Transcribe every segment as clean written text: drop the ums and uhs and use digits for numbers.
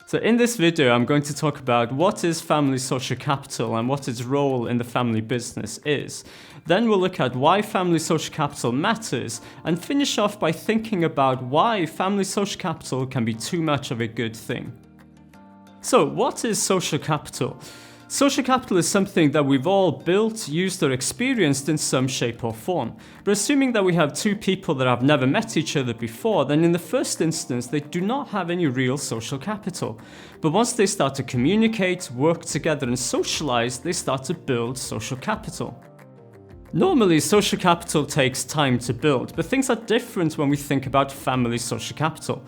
So in this video, I'm going to talk about what is family social capital and what its role in the family business is. Then we'll look at why family social capital matters and finish off by thinking about why family social capital can be too much of a good thing. So what is social capital? Social capital is something that we've all built, used or experienced in some shape or form. But assuming that we have two people that have never met each other before, then in the first instance they do not have any real social capital. But once they start to communicate, work together and socialize, they start to build social capital. Normally, social capital takes time to build, but things are different when we think about family social capital.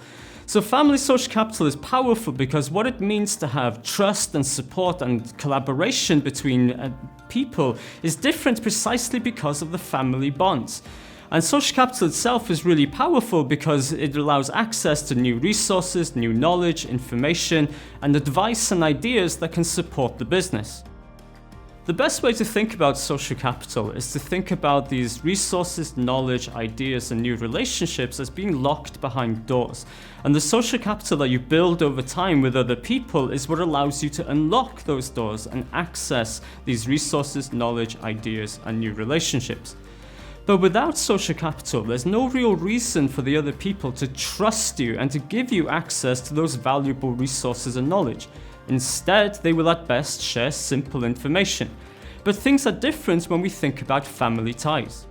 So family social capital is powerful because what it means to have trust and support and collaboration between people is different precisely because of the family bonds. And social capital itself is really powerful because it allows access to new resources, new knowledge, information, and advice and ideas that can support the business. The best way to think about social capital is to think about these resources, knowledge, ideas, and new relationships as being locked behind doors. And the social capital that you build over time with other people is what allows you to unlock those doors and access these resources, knowledge, ideas, and new relationships. But without social capital, there's no real reason for the other people to trust you and to give you access to those valuable resources and knowledge. Instead, they will at best share simple information. But things are different when we think about family ties.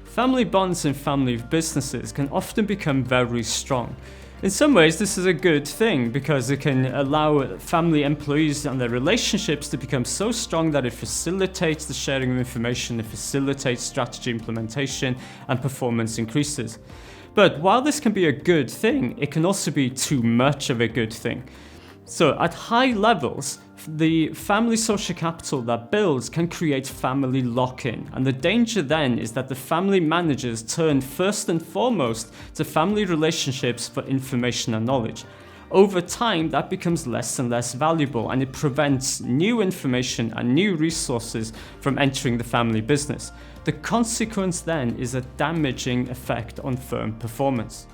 Family bonds in family businesses can often become very strong. In some ways, this is a good thing because it can allow family employees and their relationships to become so strong that it facilitates the sharing of information, it facilitates strategy implementation, and performance increases. But while this can be a good thing, it can also be too much of a good thing. So at high levels, the family social capital that builds can create family lock-in, and the danger then is that the family managers turn first and foremost to family relationships for information and knowledge. Over time, that becomes less and less valuable, and it prevents new information and new resources from entering the family business. The consequence then is a damaging effect on firm performance.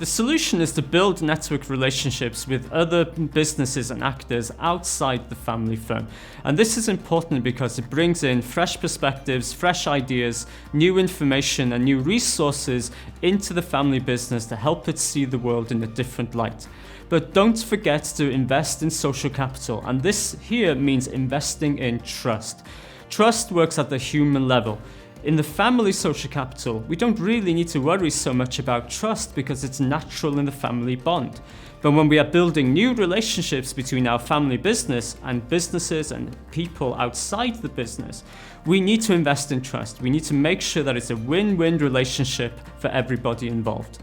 The solution is to build network relationships with other businesses and actors outside the family firm. And this is important because it brings in fresh perspectives, fresh ideas, new information and new resources into the family business to help it see the world in a different light. But don't forget to invest in social capital, and this here means investing in trust. Trust works at the human level. In the family social capital, we don't really need to worry so much about trust because it's natural in the family bond. But when we are building new relationships between our family business and businesses and people outside the business, we need to invest in trust. We need to make sure that it's a win-win relationship for everybody involved.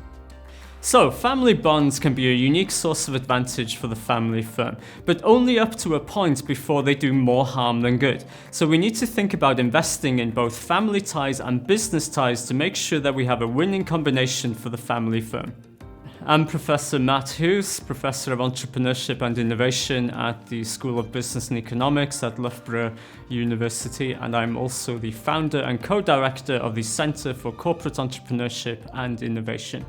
So, family bonds can be a unique source of advantage for the family firm, but only up to a point before they do more harm than good. So we need to think about investing in both family ties and business ties to make sure that we have a winning combination for the family firm. I'm Professor Mat Hughes, Professor of Entrepreneurship and Innovation at the School of Business and Economics at Loughborough University, and I'm also the founder and co-director of the Centre for Corporate Entrepreneurship and Innovation.